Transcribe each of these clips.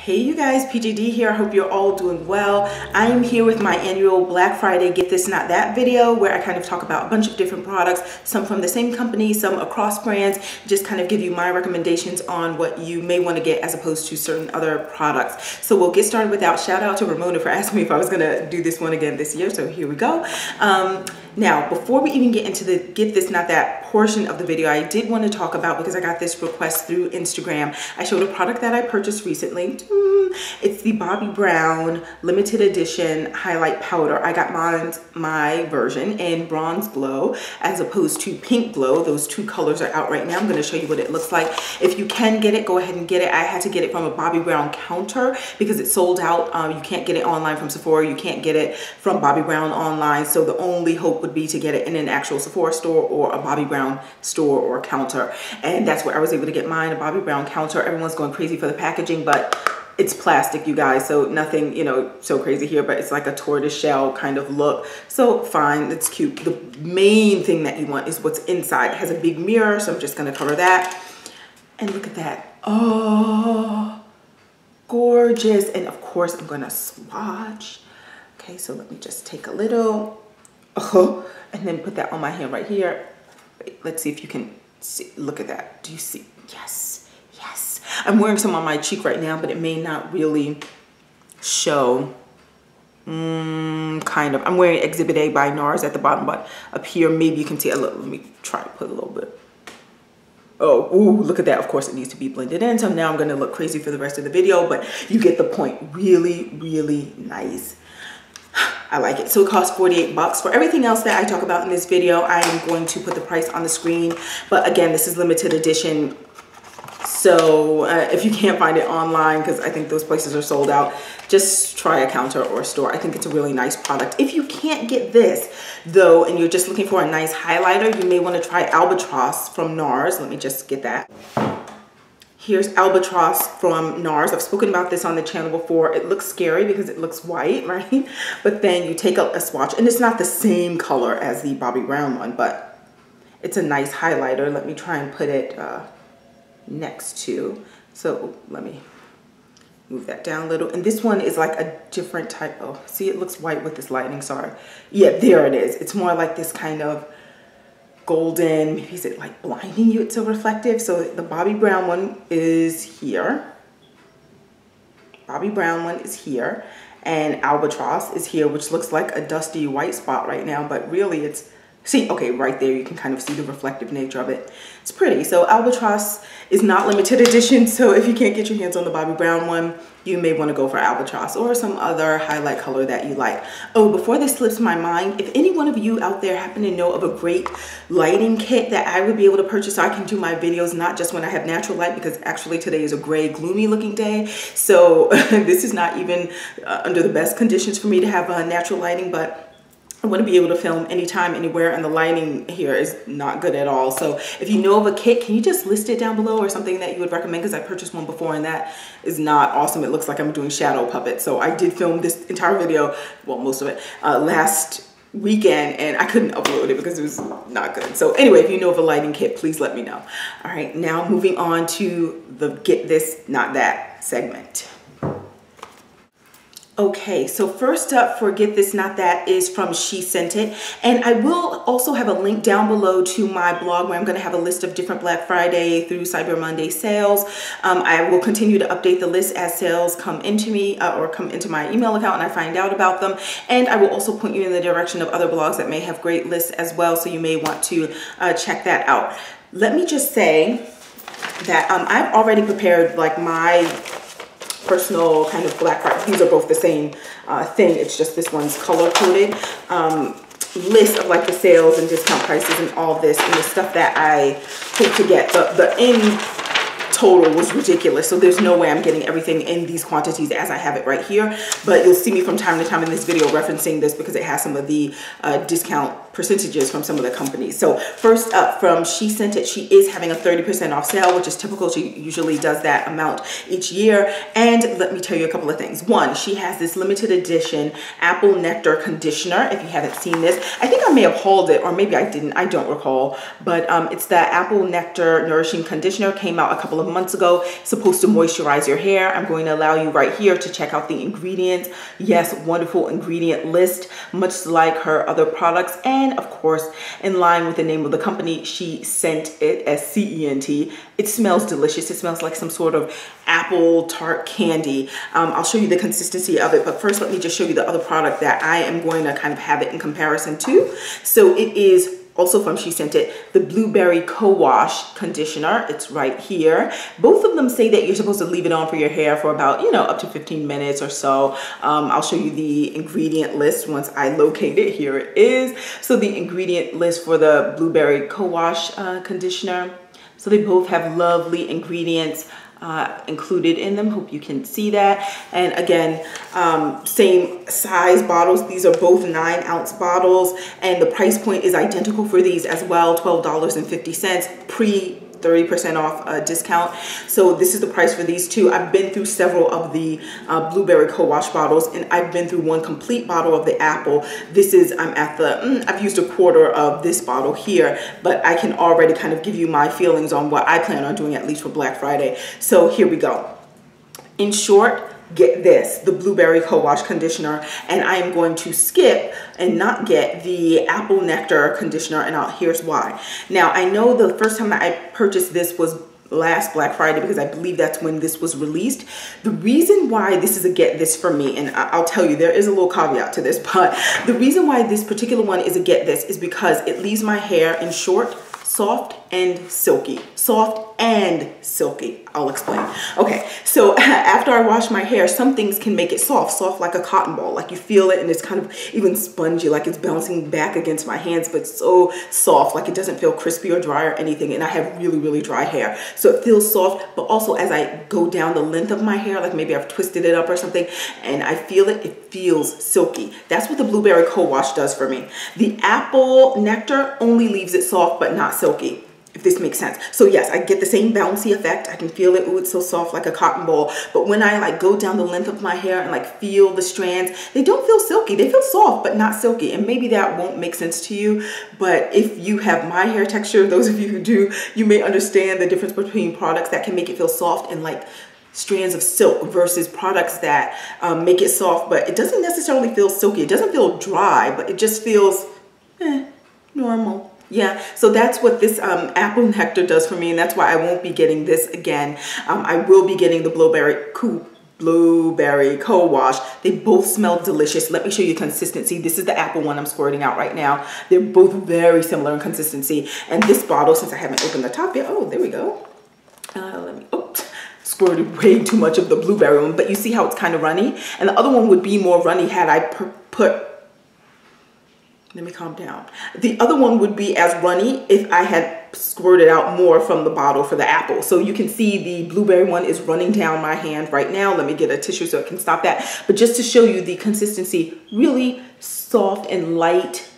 Hey you guys, PJD here. I hope you're all doing well. I am here with my annual Black Friday Get This Not That video where I kind of talk about a bunch of different products, some from the same company, some across brands, just kind of give you my recommendations on what you may want to get as opposed to certain other products. So we'll get started without shout out to Ramona for asking me if I was going to do this one again this year. So here we go. Now, before we even get into the Get This Not That portion of the video, I did want to talk about, because I got this request through Instagram, I showed a product that I purchased recently. It's the Bobbi Brown limited edition highlight powder. I got my version in bronze glow as opposed to pink glow. Those two colors are out right now. I'm going to show you what it looks like. If you can get it, go ahead and get it. I had to get it from a Bobbi Brown counter because it sold out. You can't get it online from Sephora. You can't get it from Bobbi Brown online. So the only hope would be to get it in an actual Sephora store or a Bobbi Brown store or counter. And that's where I was able to get mine, a Bobbi Brown counter. Everyone's going crazy for the packaging, but it's plastic, you guys, so nothing, you know, so crazy here, but it's like a tortoise shell kind of look. So fine, it's cute. The main thing that you want is what's inside. It has a big mirror, so I'm just gonna cover that. And look at that. Oh, gorgeous. And of course, I'm gonna swatch. Okay, so let me just take a little, and then put that on my hand right here. Wait, let's see if you can see. Look at that. Do you see? Yes. Yes. I'm wearing some on my cheek right now, but it may not really show. Kind of. I'm wearing Exhibit A by NARS at the bottom, but up here, maybe you can see a little. Let me try to put a little bit. Oh, ooh, look at that. Of course, it needs to be blended in. So now I'm going to look crazy for the rest of the video, but you get the point. Really, really nice. I like it. So it costs 48 bucks. For everything else that I talk about in this video, I am going to put the price on the screen. But again, this is limited edition. So if you can't find it online, because I think those places are sold out, just try a counter or a store. I think it's a really nice product. If you can't get this though, and you're just looking for a nice highlighter, you may want to try Albatross from NARS. Let me just get that. Here's Albatross from NARS. I've spoken about this on the channel before. It looks scary because it looks white, right? But then you take a swatch, and it's not the same color as the Bobbi Brown one, but it's a nice highlighter. Let me try and put it next to. So let me move that down a little. And this one is like a different type. Oh, see, it looks white with this lighting. Sorry. Yeah, there it is. It's more like this kind of golden, maybe is it like blinding you? It's so reflective. So the Bobbi Brown one is here. Bobbi Brown one is here. And Albatross is here, which looks like a dusty white spot right now, but really it's, see, okay, right there, you can kind of see the reflective nature of it. It's pretty. So Albatross is not limited edition, so if you can't get your hands on the Bobbi Brown one, you may want to go for Albatross or some other highlight color that you like. Oh, before this slips my mind, if any one of you out there happen to know of a great lighting kit that I would be able to purchase so I can do my videos, not just when I have natural light, because actually today is a gray, gloomy looking day. So this is not even under the best conditions for me to have natural lighting, but I want to be able to film anytime, anywhere, and the lighting here is not good at all. So if you know of a kit, can you just list it down below or something that you would recommend? Because I purchased one before and that is not awesome. It looks like I'm doing shadow puppets. So I did film this entire video, well, most of it, last weekend, and I couldn't upload it because it was not good. So anyway, if you know of a lighting kit, please let me know. All right, now moving on to the Get This Not That segment. Okay, so first up for Get This Not That is from She Sent It. And I will also have a link down below to my blog where I'm going to have a list of different Black Friday through Cyber Monday sales. I will continue to update the list as sales come into me or come into my email account and I find out about them. And I will also point you in the direction of other blogs that may have great lists as well. So you may want to check that out. Let me just say that I've already prepared like my personal kind of Black Friday. These are both the same thing. It's just this one's color coded list of like the sales and discount prices and all this and the stuff that I hope to get. The end total was ridiculous. So there's no way I'm getting everything in these quantities as I have it right here. But you'll see me from time to time in this video referencing this because it has some of the discount percentages from some of the companies. So first up, from She Sent It, she is having a 30% off sale, which is typical. She usually does that amount each year. And let me tell you a couple of things. One, she has this limited edition Apple Nectar conditioner. If you haven't seen this, I think I may have hauled it, or maybe I didn't, I don't recall, but it's the Apple Nectar Nourishing Conditioner. Came out a couple of months ago. It's supposed to moisturize your hair. I'm going to allow you right here to check out the ingredients. Yes, wonderful ingredient list, much like her other products. And of course, in line with the name of the company, She Sent It, S-C-E-N-T. It smells delicious. It smells like some sort of apple tart candy. I'll show you the consistency of it, but first let me just show you the other product that I am going to kind of have it in comparison to. So it is also from She Sent It, the Blueberry Co-Wash Conditioner. It's right here. Both of them say that you're supposed to leave it on for your hair for about, you know, up to 15 minutes or so. I'll show you the ingredient list once I locate it. Here it is. So the ingredient list for the Blueberry Co-Wash Conditioner. So they both have lovely ingredients included in them. Hope you can see that. And again, same size bottles. These are both 9-ounce bottles, and the price point is identical for these as well, $12.50 pre 30% off discount. So this is the price for these two. I've been through several of the Blueberry Co-Wash bottles, and I've been through one complete bottle of the Apple. This is, I'm at the, I've used a quarter of this bottle here, but I can already kind of give you my feelings on what I plan on doing, at least for Black Friday. So here we go. In short, get this, the Blueberry Co-Wash Conditioner, and I am going to skip and not get the Apple Nectar Conditioner, and here's why. Now, I know the first time that I purchased this was last Black Friday, because I believe that's when this was released. The reason why this is a get this for me, and I'll tell you, there is a little caveat to this, but the reason why this particular one is a get this is because it leaves my hair, in short, soft and silky. Soft and silky. I'll explain. Okay, so after I wash my hair, some things can make it soft like a cotton ball. Like you feel it and it's kind of even spongy, like it's bouncing back against my hands, but so soft, like it doesn't feel crispy or dry or anything. And I have really, really dry hair. So it feels soft, but also as I go down the length of my hair, like maybe I've twisted it up or something, and I feel it, it feels silky. That's what the Blueberry Co-Wash does for me. The Apple Nectar only leaves it soft, but not silky, if this makes sense. So yes, I get the same bouncy effect. I can feel it. Ooh, it's so soft, like a cotton ball. But when I like go down the length of my hair and like feel the strands, they don't feel silky. They feel soft, but not silky. And maybe that won't make sense to you, but if you have my hair texture, those of you who do, you may understand the difference between products that can make it feel soft and like strands of silk versus products that make it soft, but it doesn't necessarily feel silky. It doesn't feel dry, but it just feels normal. Yeah, so that's what this Apple Nectar does for me, and that's why I won't be getting this again. I will be getting the Blueberry Co-Wash. They both smell delicious. Let me show you consistency. This is the Apple one I'm squirting out right now. They're both very similar in consistency. And this bottle, since I haven't opened the top yet, oh, there we go. Let me, squirted way too much of the blueberry one, but you see how it's kind of runny? And the other one would be more runny had I let me calm down. The other one would be as runny if I had squirted out more from the bottle for the Apple. So you can see the blueberry one is running down my hand right now. Let me get a tissue so I can stop that. But just to show you the consistency, really soft and light.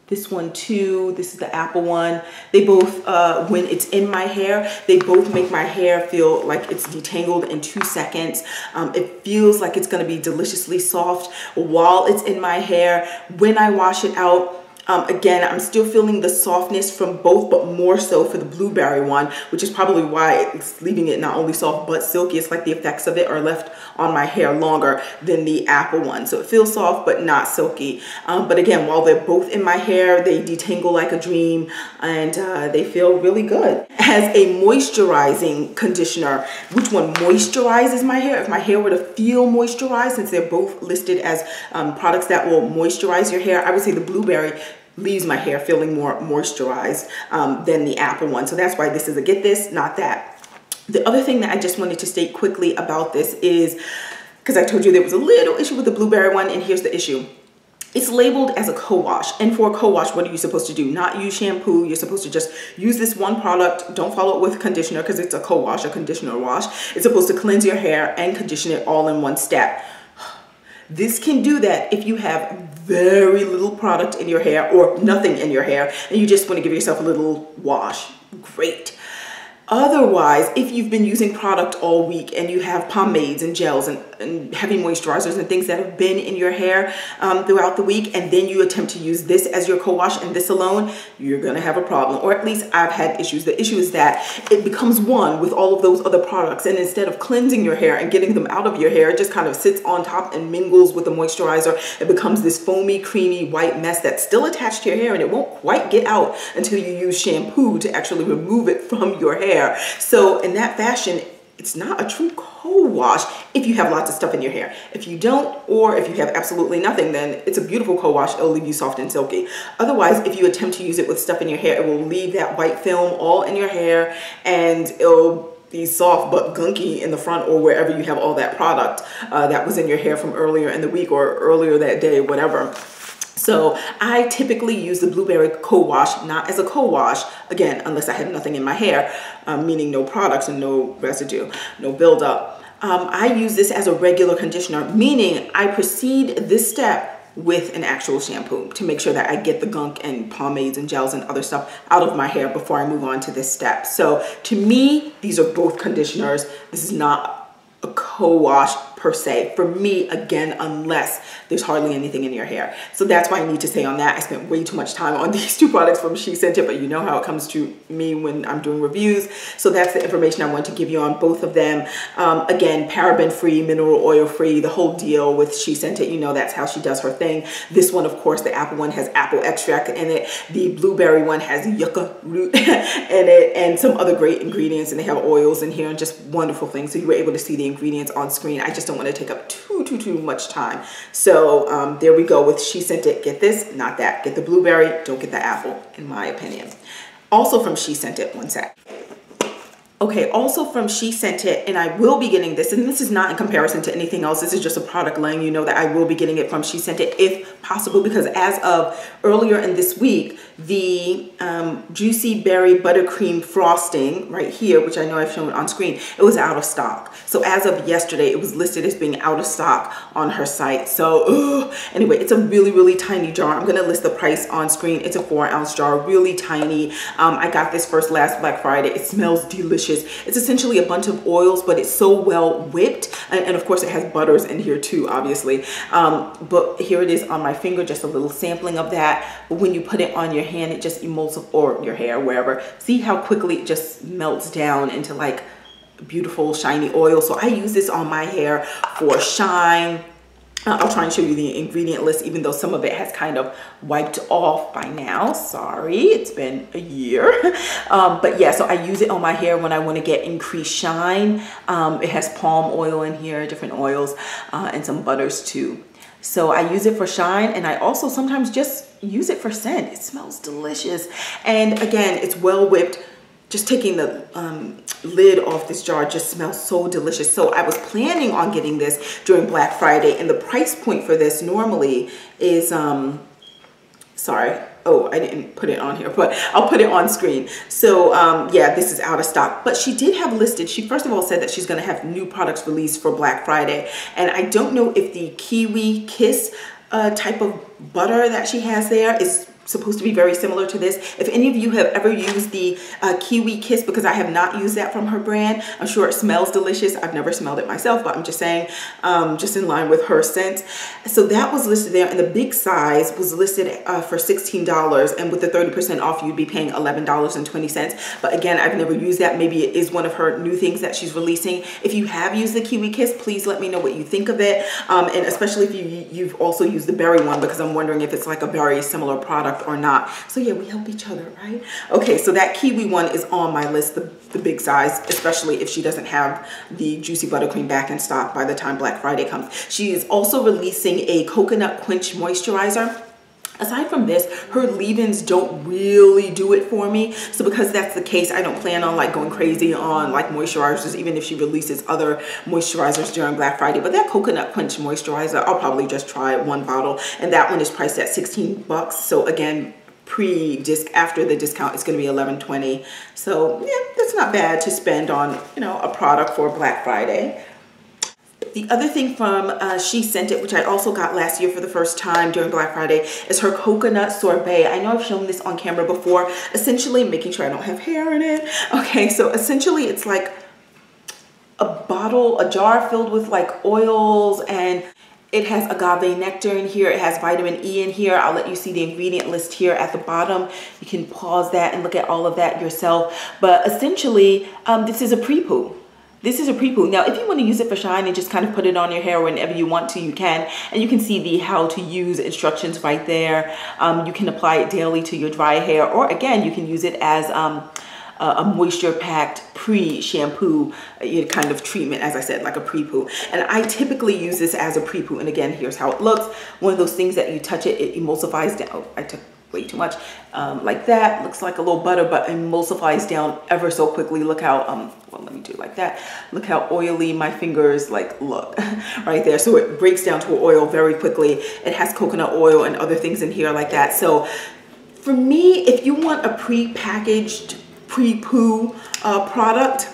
This one too, this is the Apple one. They both, when it's in my hair, they both make my hair feel like it's detangled in 2 seconds. It feels like it's gonna be deliciously soft while it's in my hair. When I wash it out, again, I'm still feeling the softness from both, but more so for the blueberry one, which is probably why it's leaving it not only soft but silky. It's like the effects of it are left on my hair longer than the Apple one. So it feels soft but not silky. But again, while they're both in my hair, they detangle like a dream, and they feel really good. As a moisturizing conditioner, which one moisturizes my hair? If my hair were to feel moisturized, since they're both listed as products that will moisturize your hair, I would say the blueberry leaves my hair feeling more moisturized than the Apple one. So that's why this is a get this, not that. The other thing that I just wanted to state quickly about this is, because I told you there was a little issue with the blueberry one, and here's the issue. It's labeled as a co-wash, and for a co-wash, what are you supposed to do? Not use shampoo. You're supposed to just use this one product. Don't follow it with conditioner, because it's a co-wash, a conditioner wash. It's supposed to cleanse your hair and condition it all in one step. This can do that if you have very little product in your hair or nothing in your hair, and you just want to give yourself a little wash, great. Otherwise, if you've been using product all week and you have pomades and gels and heavy moisturizers and things that have been in your hair throughout the week, and then you attempt to use this as your co-wash and this alone, you're gonna have a problem. Or at least I've had issues. The issue is that it becomes one with all of those other products, and instead of cleansing your hair and getting them out of your hair, it just kind of sits on top and mingles with the moisturizer. It becomes this foamy, creamy, white mess that's still attached to your hair, and it won't quite get out until you use shampoo to actually remove it from your hair. So in that fashion, it's not a true co-wash if you have lots of stuff in your hair. If you don't, or if you have absolutely nothing, then it's a beautiful co-wash. It'll leave you soft and silky. Otherwise, if you attempt to use it with stuff in your hair, it will leave that white film all in your hair, and it'll be soft but gunky in the front or wherever you have all that product that was in your hair from earlier in the week or earlier that day, whatever. So I typically use the blueberry co-wash, not as a co-wash, again, unless I have nothing in my hair, meaning no products and no residue, no buildup. I use this as a regular conditioner, meaning I proceed this step with an actual shampoo to make sure that I get the gunk and pomades and gels and other stuff out of my hair before I move on to this step. So to me, these are both conditioners. This is not a co-wash per se for me, again, unless there's hardly anything in your hair. So that's why I need to say on that. I spent way too much time on these two products from She Sent It, but you know how it comes to me when I'm doing reviews. So that's the information I want to give you on both of them. Again, paraben free, mineral oil free, the whole deal with She Sent It. You know that's how she does her thing. This one, of course, the apple one has apple extract in it. The blueberry one has yucca root in it and some other great ingredients, and they have oils in here and just wonderful things. So you were able to see the ingredients on screen. I just don't want to take up too much time. So there we go with She Sent It. Get this, not that. Get the blueberry, don't get the apple, in my opinion. Also from She Sent It, one sec. Okay, also from She Sent It, and I will be getting this, and this is not in comparison to anything else. This is just a product letting you know that I will be getting it from She Sent It if possible, because as of earlier in this week, the Juicy Berry Buttercream Frosting right here, which I know I've shown on screen, it was out of stock. So as of yesterday, it was listed as being out of stock on her site. So anyway, it's a really tiny jar. I'm gonna list the price on screen. It's a 4-ounce jar, really tiny. I got this first last Black Friday. It smells delicious. It's essentially a bunch of oils, but it's so well whipped. And of course it has butters in here too, obviously. But here it is on my finger, just a little sampling of that. But when you put it on your hand, it just emulsifies, or your hair, wherever. See how quickly it just melts down into like beautiful shiny oil. So I use this on my hair for shine. I'll try and show you the ingredient list, even though some of it has kind of wiped off by now. Sorry, it's been a year. But yeah, so I use it on my hair when I want to get increased shine. It has palm oil in here, different oils, and some butters too. So I use it for shine, and I also sometimes just use it for scent. It smells delicious. And again, it's well whipped. Just taking the lid off this jar just smells so delicious. So I was planning on getting this during Black Friday, and the price point for this normally is, sorry, oh, I didn't put it on here, but I'll put it on screen. So yeah, this is out of stock, but she did have listed, she first of all said that she's gonna have new products released for Black Friday. And I don't know if the Kiwi Kiss type of butter that she has there is supposed to be very similar to this. If any of you have ever used the Kiwi Kiss, because I have not used that from her brand, I'm sure it smells delicious. I've never smelled it myself, but I'm just saying, just in line with her scent. So that was listed there, and the big size was listed for $16, and with the 30% off, you'd be paying $11.20. But again, I've never used that. Maybe it is one of her new things that she's releasing. If you have used the Kiwi Kiss, please let me know what you think of it, and especially if you've also used the berry one, because I'm wondering if it's like a very similar product or not. So yeah, we help each other, right? Okay, so that Kiwi one is on my list, the big size, especially if she doesn't have the Juicy Buttercream back in stock by the time Black Friday comes. She is also releasing a Coconut Quench Moisturizer. Aside from this, her leave-ins don't really do it for me. So because that's the case, I don't plan on like going crazy on like moisturizers, even if she releases other moisturizers during Black Friday. But that Coconut Quench Moisturizer, I'll probably just try one bottle. And that one is priced at 16 bucks. So again, after the discount, it's gonna be $11.20. So yeah, that's not bad to spend on, you know, a product for Black Friday. The other thing from She Sent It, which I also got last year for the first time during Black Friday, is her coconut sorbet. I know I've shown this on camera before, essentially making sure I don't have hair in it. Okay, so essentially it's like a jar filled with like oils, and it has agave nectar in here. It has vitamin E in here. I'll let you see the ingredient list here at the bottom. You can pause that and look at all of that yourself. But essentially, this is a pre-poo. This is a pre-poo. Now, if you want to use it for shine and just kind of put it on your hair whenever you want to, you can. And you can see the how to use instructions right there. You can apply it daily to your dry hair, or again, you can use it as a moisture-packed pre-shampoo kind of treatment, as I said, like a pre-poo. And I typically use this as a pre-poo. And again, here's how it looks. One of those things that you touch it, it emulsifies down. Oh, I took way too much. Like that, looks like a little butter, but emulsifies down ever so quickly. Look how, well, let me do it like that. Look how oily my fingers like look right there. So it breaks down to oil very quickly. It has coconut oil and other things in here like that. So for me, if you want a pre-packaged pre-poo product,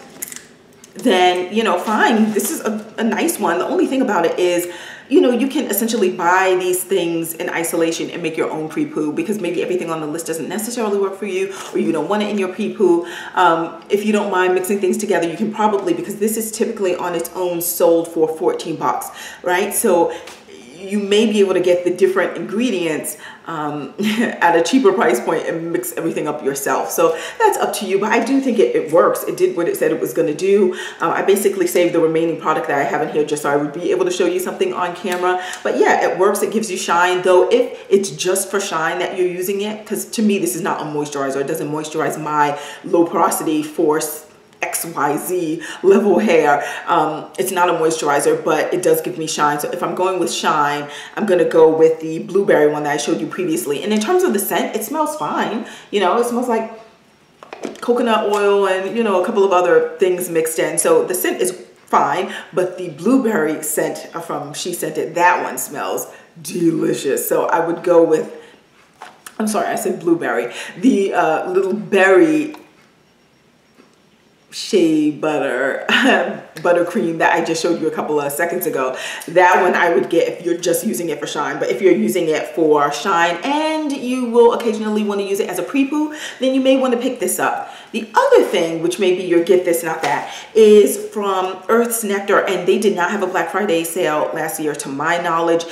then, you know, fine. This is a nice one. The only thing about it is, you know, you can essentially buy these things in isolation and make your own pre-poo, because maybe everything on the list doesn't necessarily work for you, or you don't want it in your pre-poo. If you don't mind mixing things together, you can probably, because this is typically on its own sold for 14 bucks, right? So you may be able to get the different ingredients at a cheaper price point and mix everything up yourself. So that's up to you, but I do think it works. It did what it said it was going to do. I basically saved the remaining product that I have in here just so I would be able to show you something on camera. But yeah, it works. It gives you shine, though if it's just for shine that you're using it, because to me this is not a moisturizer. It doesn't moisturize my low porosity force XYZ level hair. It's not a moisturizer, but it does give me shine. So if I'm going with shine, I'm going to go with the blueberry one that I showed you previously. And in terms of the scent, it smells fine. You know, it smells like coconut oil and, you know, a couple of other things mixed in. So the scent is fine, but the blueberry scent from She Sent It, that one smells delicious. So I would go with, I'm sorry, I said blueberry, the little berry shea butter buttercream that I just showed you a couple of seconds ago. That one I would get if you're just using it for shine. But if you're using it for shine and you will occasionally want to use it as a pre-poo, then you may want to pick this up. The other thing, which maybe your get this, not that, is from Earth's Nectar, and they did not have a Black Friday sale last year to my knowledge.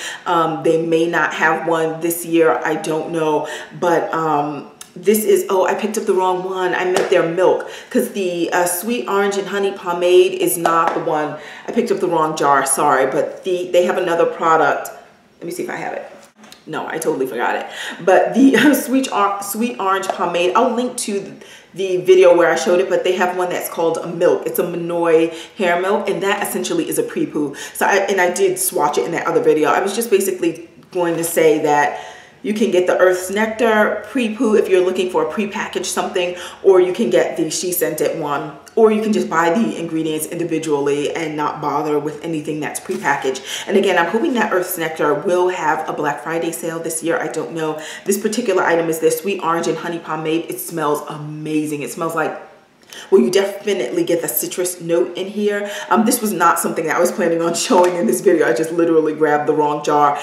They may not have one this year, I don't know, but this is, oh, I picked up the wrong one. I meant their milk, because the sweet orange and honey pomade is not the one. I picked up the wrong jar, sorry, but they have another product. Let me see if I have it. No, I totally forgot it. But the sweet orange pomade, I'll link to the video where I showed it, but they have one that's called a milk. It's a Minoy hair milk, and that essentially is a pre-poo. So I did swatch it in that other video. I was just basically going to say that you can get the Earth's Nectar pre-poo if you're looking for a pre-packaged something, or you can get the She Sent It one, or you can just buy the ingredients individually and not bother with anything that's pre-packaged. And again, I'm hoping that Earth's Nectar will have a Black Friday sale this year. I don't know. This particular item is their sweet orange and honey pomade. It smells amazing. It smells like, well, you definitely get the citrus note in here. This was not something that I was planning on showing in this video. I just literally grabbed the wrong jar.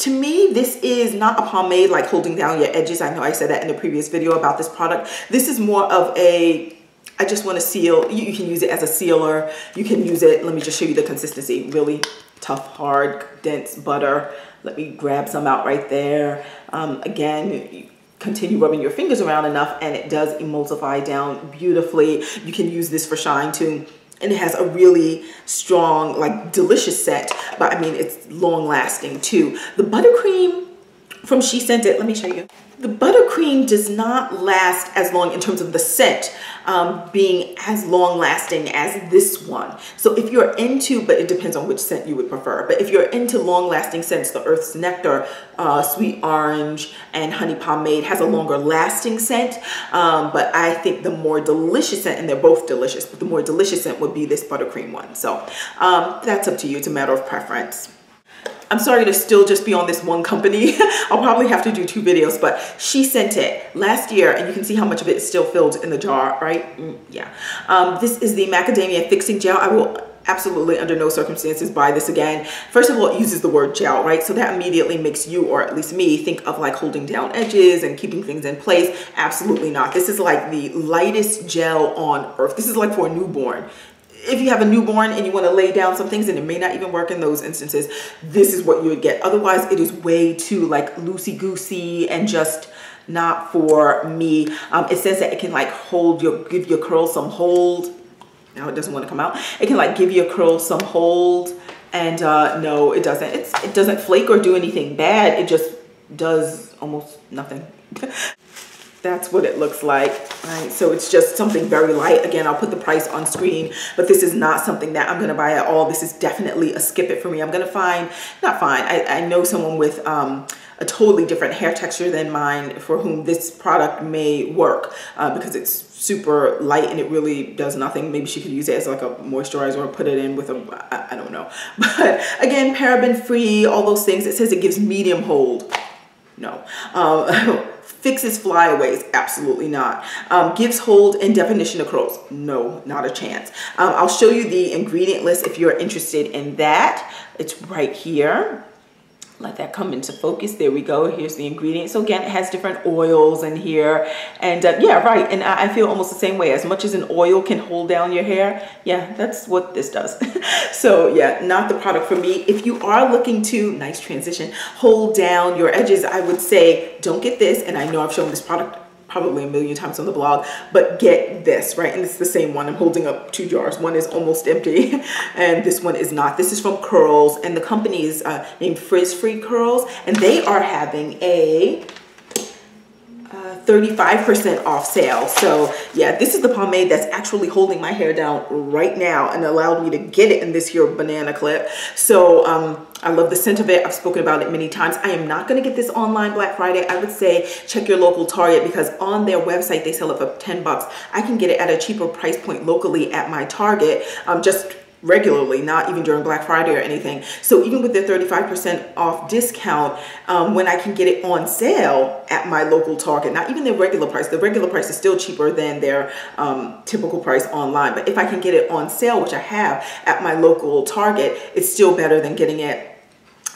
To me, this is not a pomade like holding down your edges. I know I said that in the previous video about this product. This is more of a, I just want to seal. You can use it as a sealer. You can use it, let me just show you the consistency. Really tough, hard, dense butter. Let me grab some out right there. Again, you continue rubbing your fingers around enough and it does emulsify down beautifully. You can use this for shine too. And it has a really strong, like, delicious scent, but I mean, it's long lasting too. The buttercream from She Sent It, let me show you. The buttercream does not last as long in terms of the scent being as long lasting as this one. So if you're into, but it depends on which scent you would prefer, but if you're into long lasting scents, the Earth's Nectar sweet orange and honey pomade has a longer lasting scent, but I think the more delicious scent, and they're both delicious, but the more delicious scent would be this buttercream one. So that's up to you. It's a matter of preference. I'm sorry to still just be on this one company. I'll probably have to do 2 videos, but She Sent It last year, and you can see how much of it is still filled in the jar, right? Yeah. This is the macadamia fixing gel. I will absolutely under no circumstances buy this again. First of all, it uses the word gel, right? So that immediately makes you, or at least me, think of like holding down edges and keeping things in place. Absolutely not. This is like the lightest gel on earth. This is like for a newborn. If you have a newborn and you want to lay down some things and it may not even work in those instances, this is what you would get. Otherwise, it is way too like loosey-goosey and just not for me. It says that it can like give your curls some hold. Now it doesn't want to come out. It can like give your curls some hold, and no, it doesn't. It doesn't flake or do anything bad. It just does almost nothing. That's what it looks like, right? So it's just something very light. Again, I'll put the price on screen, but this is not something that I'm gonna buy at all. This is definitely a skip it for me. I'm gonna I know someone with a totally different hair texture than mine for whom this product may work because it's super light and it really does nothing. Maybe she could use it as like a moisturizer or put it in with I don't know. But again, paraben free, all those things. It says it gives medium hold. No. Fixes flyaways, absolutely not. Gives hold and definition of curls, no, not a chance. I'll show you the ingredient list if you're interested in that. It's right here. Let that come into focus. There we go. Here's the ingredients. So again, it has different oils in here. And yeah, right. And I feel almost the same way. As much as an oil can hold down your hair, yeah, that's what this does. So yeah, not the product for me. If you are looking to, nice transition, hold down your edges, I would say don't get this. And I know I've shown this product probably a million times on the blog, but get this, right? And it's the same one. I'm holding up 2 jars. One is almost empty and this one is not. This is from Curls, and the company is named Frizz Free Curls, and they are having a 35% off sale. So yeah, this is the pomade that's actually holding my hair down right now and allowed me to get it in this here banana clip. So I love the scent of it. I've spoken about it many times. I am not going to get this online Black Friday. I would say check your local Target, because on their website they sell it for 10 bucks. I can get it at a cheaper price point locally at my Target, just regularly, not even during Black Friday or anything. So even with the 35% off discount, when I can get it on sale at my local Target, not even the regular price is still cheaper than their typical price online. But if I can get it on sale, which I have at my local Target, it's still better than getting it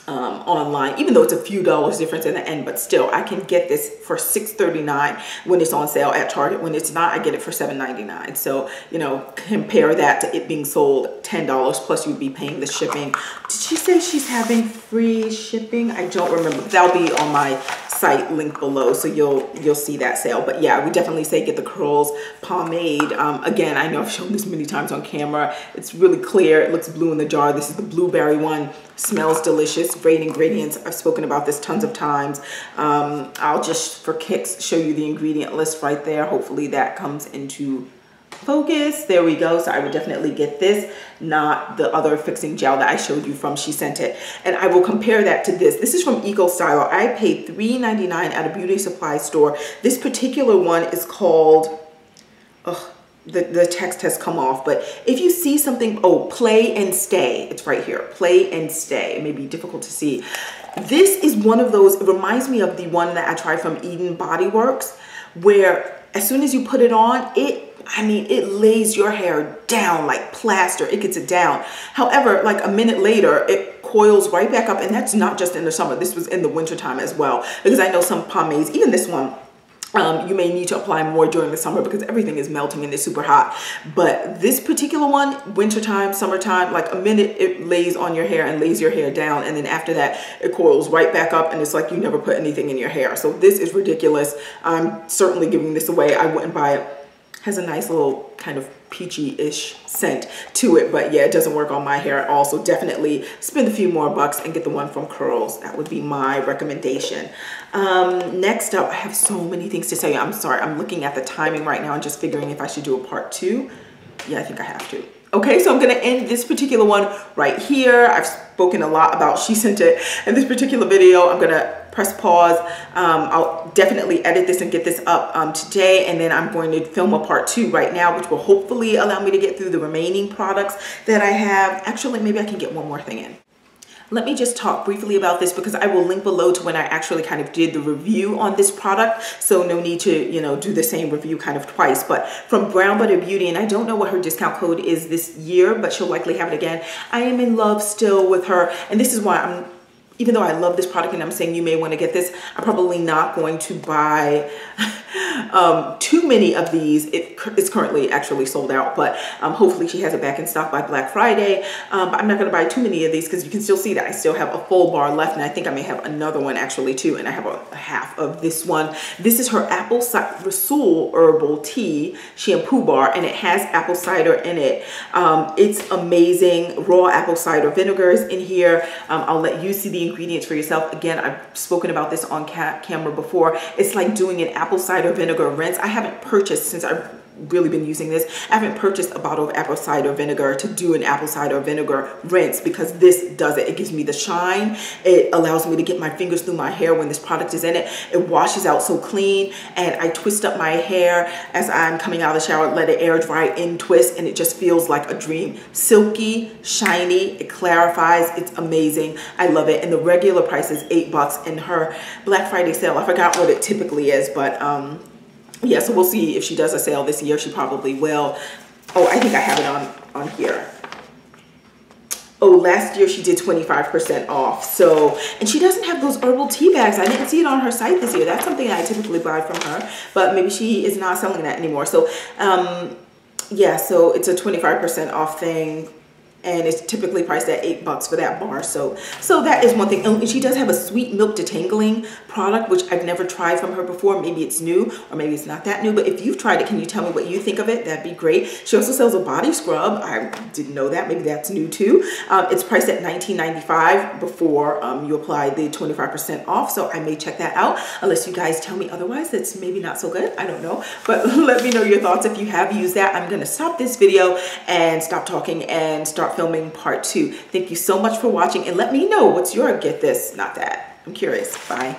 online, even though it's a few dollars difference in the end. But still, I can get this for $6.39 when it's on sale at Target. When it's not, I get it for $7.99. So, you know, compare that to it being sold $10 plus you'd be paying the shipping. Did she say she's having free shipping? I don't remember. That'll be on my site link below, so you'll see that sale. But yeah, I would definitely say get the Curls pomade. Again, I know I've shown this many times on camera. It's really clear. It looks blue in the jar. This is the blueberry one. Smells delicious. Great ingredients. I've spoken about this tons of times. I'll just, for kicks, show you the ingredient list right there. Hopefully that comes into focus. There we go. So I would definitely get this, not the other fixing gel that I showed you from She Sent It. And I will compare that to this. This is from Eco Styler. I paid $3.99 at a beauty supply store. This particular one is called, the text has come off, but if you see something, Play and Stay, it's right here, Play and Stay. It may be difficult to see. This is one of those, it reminds me of the one that I tried from Eden Body Works, where as soon as you put it on, it lays your hair down like plaster. It gets it down. However, like a minute later, it coils right back up, and that's not just in the summer. This was in the wintertime as well, because I know some pomades, even this one, you may need to apply more during the summer because everything is melting and it's super hot. But this particular one, wintertime, summertime, like a minute it lays on your hair and lays your hair down, and then after that it coils right back up and it's like you never put anything in your hair. So this is ridiculous. I'm certainly giving this away. I wouldn't buy it. Has a nice little kind of peachy-ish scent to it, but yeah, it doesn't work on my hair at all. So definitely spend a few more bucks and get the one from Curls. That would be my recommendation. Next up, I have so many things to tell you. I'm sorry, I'm looking at the timing right now and just figuring if I should do a part 2. Yeah, I think I have to. Okay, so I'm gonna end this particular one right here. I've spoken a lot about She Sent It in this particular video. I'm gonna press pause. I'll definitely edit this and get this up today, and then I'm going to film a part 2 right now, which will hopefully allow me to get through the remaining products that I have. Actually, maybe I can get one more thing in. Let me just talk briefly about this because I will link below to when I actually kind of did the review on this product. So no need to, you know, do the same review kind of twice. But from Brown Butter Beauty, and I don't know what her discount code is this year, but she'll likely have it again. I am in love still with her. And this is why even though I love this product and I'm saying you may want to get this, I'm probably not going to buy too many of these. It's currently actually sold out, but hopefully she has it back in stock by Black Friday. But I'm not going to buy too many of these because you can still see that I still have a full bar left, and I think I may have another one actually too, and I have a half of this one. This is her apple cider Rasul herbal tea shampoo bar, and it has apple cider in it. It's amazing. Raw apple cider vinegar is in here. I'll let you see the ingredients for yourself. Again, I've spoken about this on camera before. It's like doing an apple cider vinegar rinse. I haven't purchased, since I've really been using this, I haven't purchased a bottle of apple cider vinegar to do an apple cider vinegar rinse, because this does it. It gives me the shine. It allows me to get my fingers through my hair when this product is in it. It washes out so clean, and I twist up my hair as I'm coming out of the shower, let it air dry in twist, and it just feels like a dream. Silky, shiny, it clarifies. It's amazing. I love it. And the regular price is $8 in her Black Friday sale. I forgot what it typically is, but yeah, so we'll see if she does a sale this year. She probably will. Oh, I think I have it on here. Oh, last year she did 25% off. So, and she doesn't have those herbal tea bags. I didn't see it on her site this year. That's something I typically buy from her, but maybe she is not selling that anymore. So, yeah, so it's a 25% off thing. And it's typically priced at $8 for that bar. So that is one thing. And she does have a sweet milk detangling product, which I've never tried from her before. Maybe it's new, or maybe it's not that new. But if you've tried it, can you tell me what you think of it? That'd be great. She also sells a body scrub. I didn't know that. Maybe that's new too. It's priced at $19.95 before you apply the 25% off. So I may check that out, unless you guys tell me otherwise. That's maybe not so good. I don't know. But let me know your thoughts if you have used that. I'm going to stop this video and stop talking and start filming part 2. Thank you so much for watching, and let me know what's your get this, not that. I'm curious. Bye.